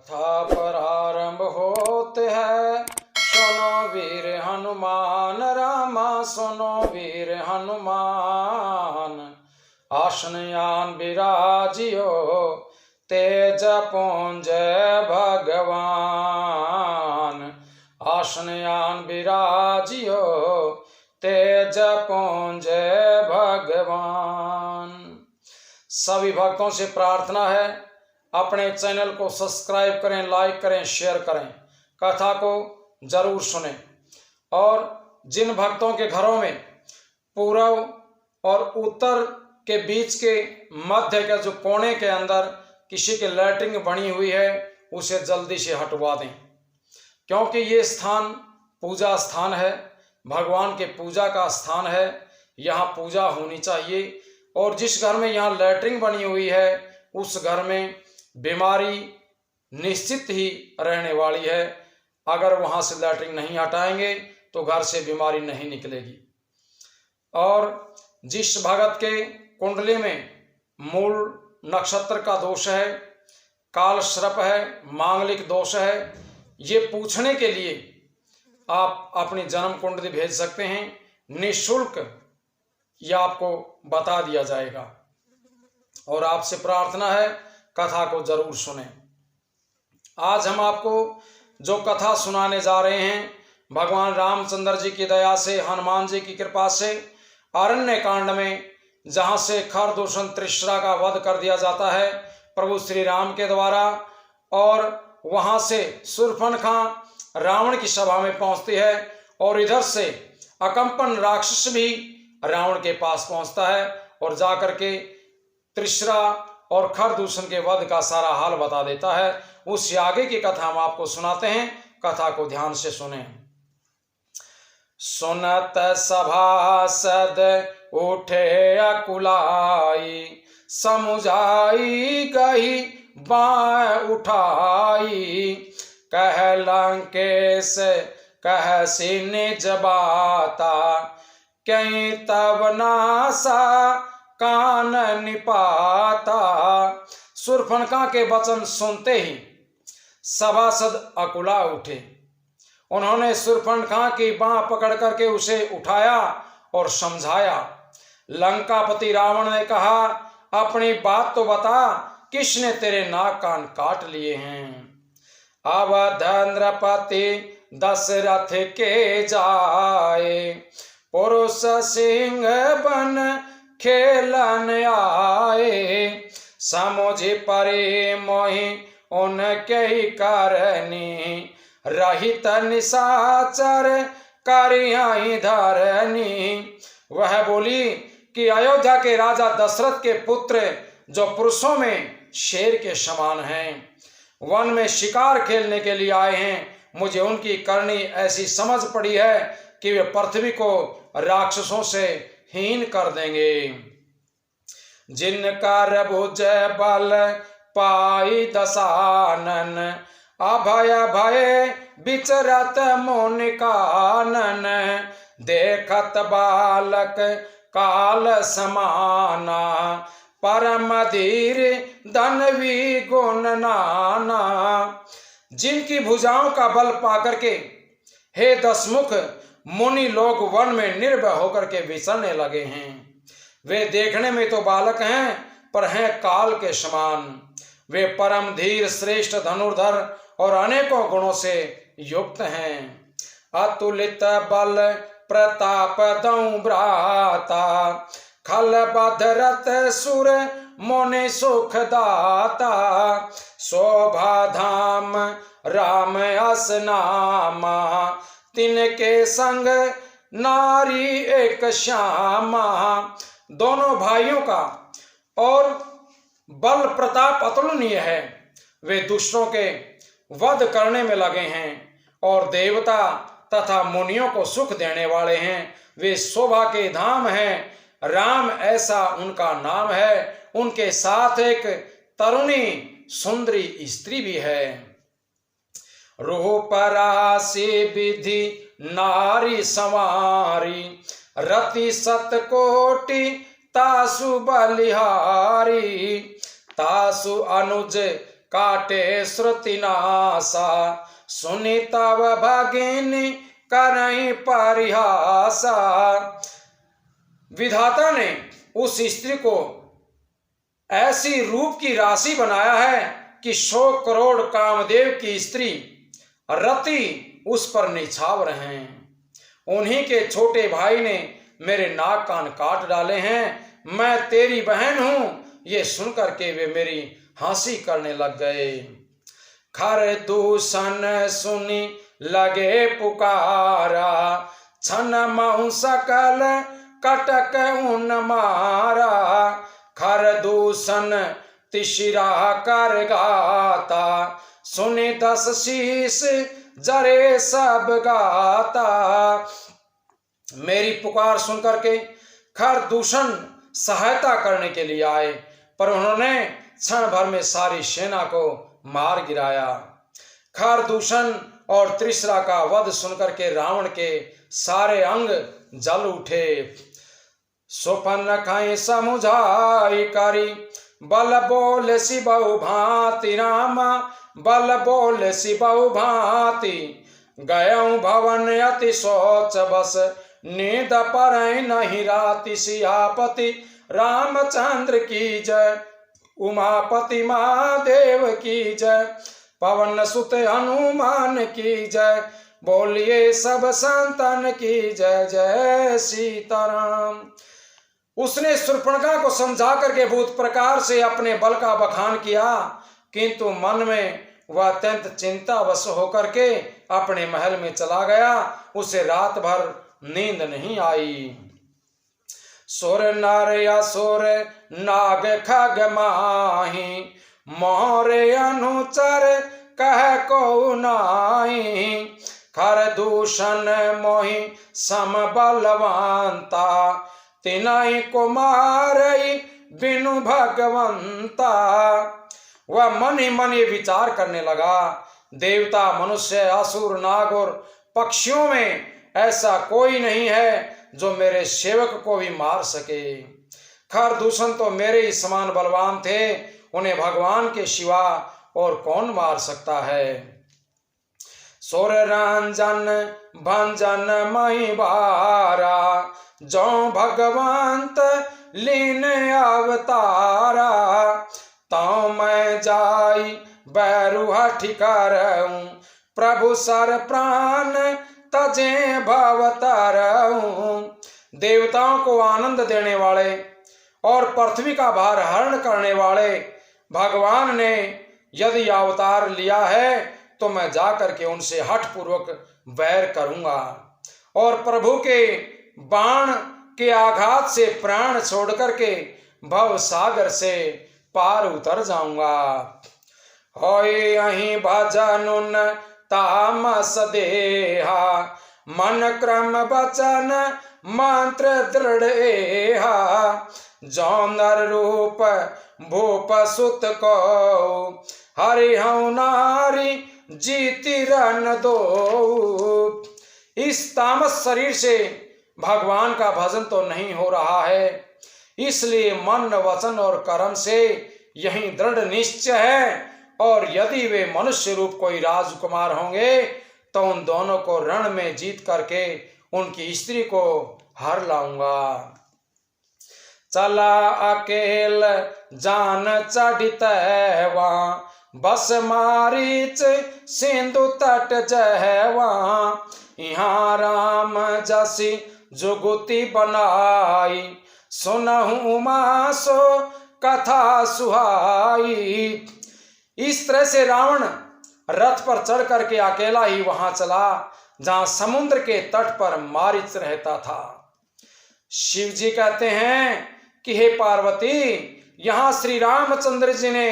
कथा प्रारंभ होते है, सुनो वीर हनुमान रामा, सुनो वीर हनुमान। आसन यान विराजियो, तेज पुंज भगवान। आसन यान विराजियो, तेज पुंज भगवान। सभी भक्तों से प्रार्थना है, अपने चैनल को सब्सक्राइब करें, लाइक करें, शेयर करें, कथा को जरूर सुनें। और जिन भक्तों के घरों में पूर्व और उत्तर के बीच के मध्य के जो कोने के अंदर किसी के लैट्रिन बनी हुई है, उसे जल्दी से हटवा दें, क्योंकि ये स्थान पूजा स्थान है, भगवान के पूजा का स्थान है। यहाँ पूजा होनी चाहिए। और जिस घर में यहाँ लैट्रिन बनी हुई है, उस घर में बीमारी निश्चित ही रहने वाली है। अगर वहाँ से लैट्रिन नहीं हटाएंगे तो घर से बीमारी नहीं निकलेगी। और जिस भगत के कुंडली में मूल नक्षत्र का दोष है, काल सर्प है, मांगलिक दोष है, ये पूछने के लिए आप अपनी जन्म कुंडली भेज सकते हैं। निःशुल्क यह आपको बता दिया जाएगा। और आपसे प्रार्थना है, कथा को जरूर सुनें। आज हम आपको जो कथा सुनाने जा रहे हैं, भगवान रामचंद्र जी की दया से, हनुमान जी की कृपा से, अरण्य कांड में जहां से खरदूषण त्रिशरा का वध कर दिया जाता है प्रभु श्री राम के द्वारा, और वहां से शूर्पणखा रावण की सभा में पहुंचती है, और इधर से अकंपन राक्षस भी रावण के पास पहुंचता है और जाकर के त्रिशरा और खरदूषण के वध का सारा हाल बता देता है। उससे आगे की कथा हम आपको सुनाते हैं, कथा को ध्यान से सुने। सुनत सभासद उठे अकुलाई, समुझाई गई बाँ उठाई। कह लंकेश कह सी निज बाता, कहीं तब नासा कान निपाता। शूर्पणखा के वचन सुनते ही सभासद अकुला उठे। उन्होंने शूर्पणखा की बांह पकड़ करके उसे उठाया और समझाया। लंकापति रावण ने कहा, अपनी बात तो बता, किसने तेरे नाक कान काट लिए हैं? अवधेंद्रपति दशरथ के जाए, पुरुष सिंह बन खेलन आए। समुझ परे मोहि उनके ही करनी, रहित निशाचर करियाई धरनी। वह बोली कि अयोध्या के राजा दशरथ के पुत्र, जो पुरुषों में शेर के समान हैं, वन में शिकार खेलने के लिए आए हैं, मुझे उनकी करनी ऐसी समझ पड़ी है कि वे पृथ्वी को राक्षसों से हीन कर देंगे। जिनका भुज बल पाई दशानन, अभय भय विचरत मुनि कानन। देखत बालक काल समाना, परम धीर धनवी गुण नाना। जिनकी भुजाओं का बल पाकर के हे दशमुख मुनि लोग वन में निर्भय होकर के विचरने लगे हैं। वे देखने में तो बालक हैं, पर हैं काल के समान। वे परम धीर, श्रेष्ठ धनुर्धर और अनेकों गुणों से युक्त हैं। अतुलित बल प्रताप दऊ भ्राता, खल बधरत सुर मुनि सुख दाता। शोभा धाम राम अस नामा, तिनके संग नारी एक श्यामा। दोनों भाइयों का और बल प्रताप अतुलनीय है। वे दुष्टों के वध करने में लगे हैं और देवता तथा मुनियों को सुख देने वाले हैं। वे शोभा के धाम हैं, राम ऐसा उनका नाम है। उनके साथ एक तरुणी सुंदरी स्त्री भी है। रूप राशि विधि नारी संवारी, रति सतकोटि तासु बलिहारी। तासु अनुज काटे श्रुति नासा, सुनी तब भगिनी करई परिहासा। विधाता ने उस स्त्री को ऐसी रूप की राशि बनाया है कि 100 करोड़ कामदेव की स्त्री रति उस पर निछावर हैं। उन्हीं के छोटे भाई ने मेरे नाक कान काट डाले हैं। मैं तेरी बहन हूं, ये सुनकर के वे मेरी हंसी करने लग गए। खर दूषण सुनी लगे पुकारा, छन महु सकल कटक उन मारा। खर दूषण तिशिरा कर गाता, सुनी 10 शीश जरे सब गाता। मेरी पुकार सुनकर के खर दूषण सहायता करने के लिए आए, पर उन्होंने क्षण भर में सारी सेना को मार गिराया। खर दूषण और त्रिशरा का वध सुनकर के रावण के सारे अंग जल उठे। सोपन खाई समुझाई करी, बल बोल शिबहु भांति रामा, बल बोल शिबहु भांति। गयऊं भवन अति सोच बस, नींद परई नहीं राति। सियापति रामचंद्र की जय, उमापति महादेव की जय, पवन सुत हनुमान की जय। बोलिए सब संतन की जय जय सीताराम। उसने शूर्पणखा को समझा करके भूत प्रकार से अपने बल का बखान किया, किंतु मन में वह अत्यंत चिंतावश होकर के अपने महल में चला गया। उसे रात भर नींद नहीं आई। सुर नर असुर नाग खग माही, मोरे अनुचर कह को नाई। खर दूषण मोहि सम बलवंता, तिनाई को मारई बिनु भगवंता। वह मन ही मन ये विचार करने लगा, देवता मनुष्य असुर नाग और पक्षियों में ऐसा कोई नहीं है जो मेरे सेवक को भी मार सके। खर दूषण तो मेरे ही समान बलवान थे, उन्हें भगवान के सिवा और कौन मार सकता है। सुर रंजन भंजन महिबारा, जो भगवंत लीन अवतारा। तो मैं जाई बैरुहा ठिकारूं, प्रभु सर प्राण तजे भवतारूं। देवताओं को आनंद देने वाले और पृथ्वी का भार हरण करने वाले भगवान ने यदि अवतार लिया है तो मैं जाकर के उनसे हठ पूर्वक वैर करूंगा और प्रभु के बाण के आघात से प्राण छोड़ करके भव सागर से पार उतर जाऊंगा। होय अहीं भजनुन तामस देहा, मन क्रम वचन मंत्र दृढ़ एहा। जो नर रूप भूप सुत को, हरिहु नारी जीति रन दो। इस तामस शरीर से भगवान का भजन तो नहीं हो रहा है, इसलिए मन वचन और कर्म से यही दृढ़ निश्चय है। और यदि वे मनुष्य रूप कोई राजकुमार होंगे तो उन दोनों को रण में जीत करके उनकी स्त्री को हर लाऊंगा। चला अकेल जान चढ़ित वहाँ, बस मारीच सिंधु तट जहवा। यहाँ राम जसी जुगुती बनाई, सुनहु उमा सो कथा सुहाई। इस तरह से रावण रथ पर चढ़ करके अकेला ही वहां चला जहां समुद्र के तट पर मारीच रहता था। शिव जी कहते हैं कि हे पार्वती, यहाँ श्री रामचंद्र जी ने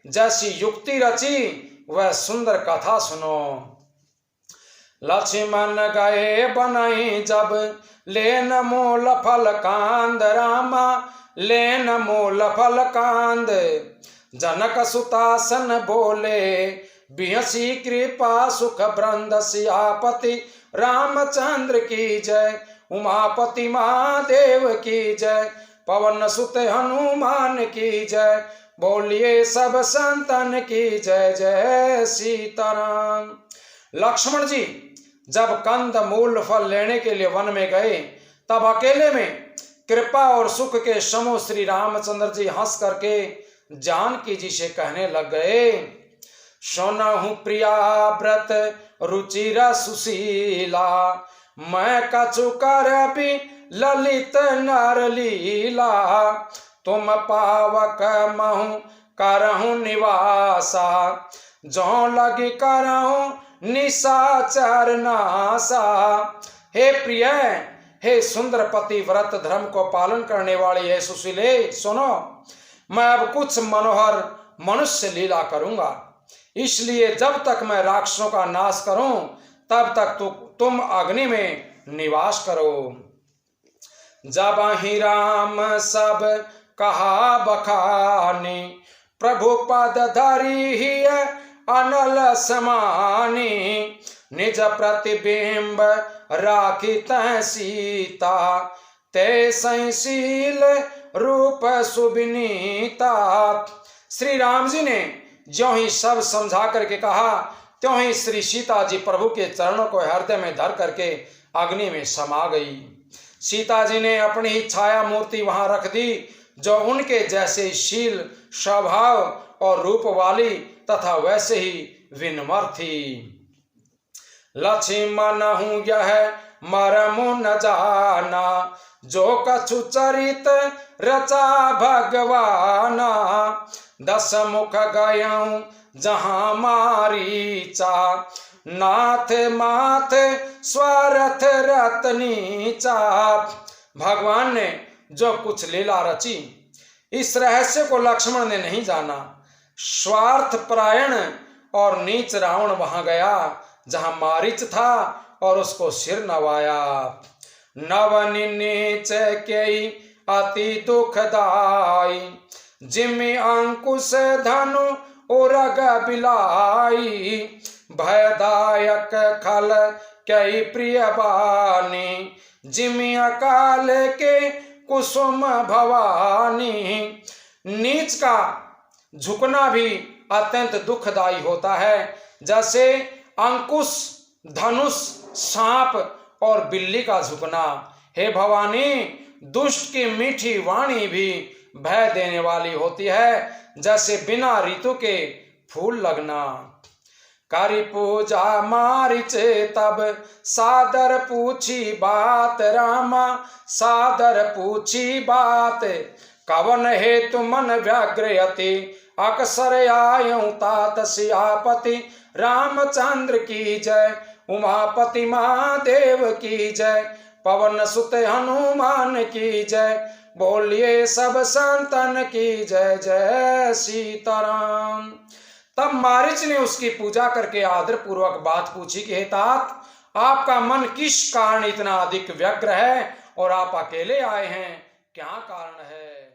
जैसी युक्ति रची वह सुंदर कथा सुनो। लक्ष्मण गए बनई जब, लेन मूल फल कांद रामा, लेन मूल फल कांद। जनक सुतासन बोले, बिहसी कृपा सुख ब्रंद। सियापति रामचंद्र की जय, उमापति महादेव की जय, पवन सुत हनुमान की जय, बोलिए सब संतन की जय जय सीताराम। लक्ष्मण जी जब कंद मूल फल लेने के लिए वन में गए तब अकेले में कृपा और सुख के समूह श्री रामचंद्र जी हंस करके जानकी जी से कहने लग गए, सुनहु प्रिया व्रत रुचिरा सुशीला, मैं कछु कर भी ललित नर लीला, तुम पावक महु करहु निवासा, जो लगी करहु निशाचर नासा। हे प्रिय, हे सुंदर पति व्रत धर्म को पालन करने वाली है सुशीले, सुनो, मैं अब कुछ मनोहर मनुष्य लीला करूंगा, इसलिए जब तक मैं राक्षसों का नाश करूं तब तक तुम अग्नि में निवास करो। जब ही राम सब कहा बखानी, प्रभु पद धरी ही अनल समानी, निज प्रतिबिंब राखी तह सीता, ते संशील रूप सुबिनीता। श्री राम जी ने ज्यों ही सब समझा करके कहा त्यों ही श्री सीता जी प्रभु के चरणों को हृदय में धर करके अग्नि में समा गई। सीता जी ने अपनी ही छाया मूर्ति वहां रख दी जो उनके जैसे शील स्वभाव और रूप वाली तथा वैसे ही विनम्र थी। लक्ष्मण हूँ यह मरमु न जाना, जो कछु चरित रचा भगवाना, दस मुख गयऊं जहाँ मारीचा, नाथ माथ स्वरथ रत्नीचा। भगवान ने जो कुछ लीला रची इस रहस्य को लक्ष्मण ने नहीं जाना। स्वार्थ परायण और नीच रावण वहां गया जहां मारीच था और उसको सिर नवाया। नवनि नीच के अति दुखदाई, जिमि अंकुश धनु उरग बिलाई, भयदायक खल कई प्रिय बानी, जिमि अकाल के कुसुम भवानी। नीच का झुकना भी अत्यंत दुखदायी होता है, जैसे अंकुश, धनुष, सांप और बिल्ली का झुकना। हे भवानी, दुष्ट की मीठी वाणी भी भय देने वाली होती है, जैसे बिना ऋतु के फूल लगना। करी पूजा मारिचे तब सादर पूछी बात, रामा सादर पूछी बात, कवन हेतु मन व्यग्रयति, अक्सर आयऊं तात सियापति, रामचंद्र की जय, उमापति महादेव की जय, पवन सुत हनुमान की जय, बोलिए सब संतन की जय जय सीताराम। तब मारीच ने उसकी पूजा करके आदर पूर्वक बात पूछी कि हे तात, आपका मन किस कारण इतना अधिक व्यग्र है और आप अकेले आए हैं, क्या कारण है।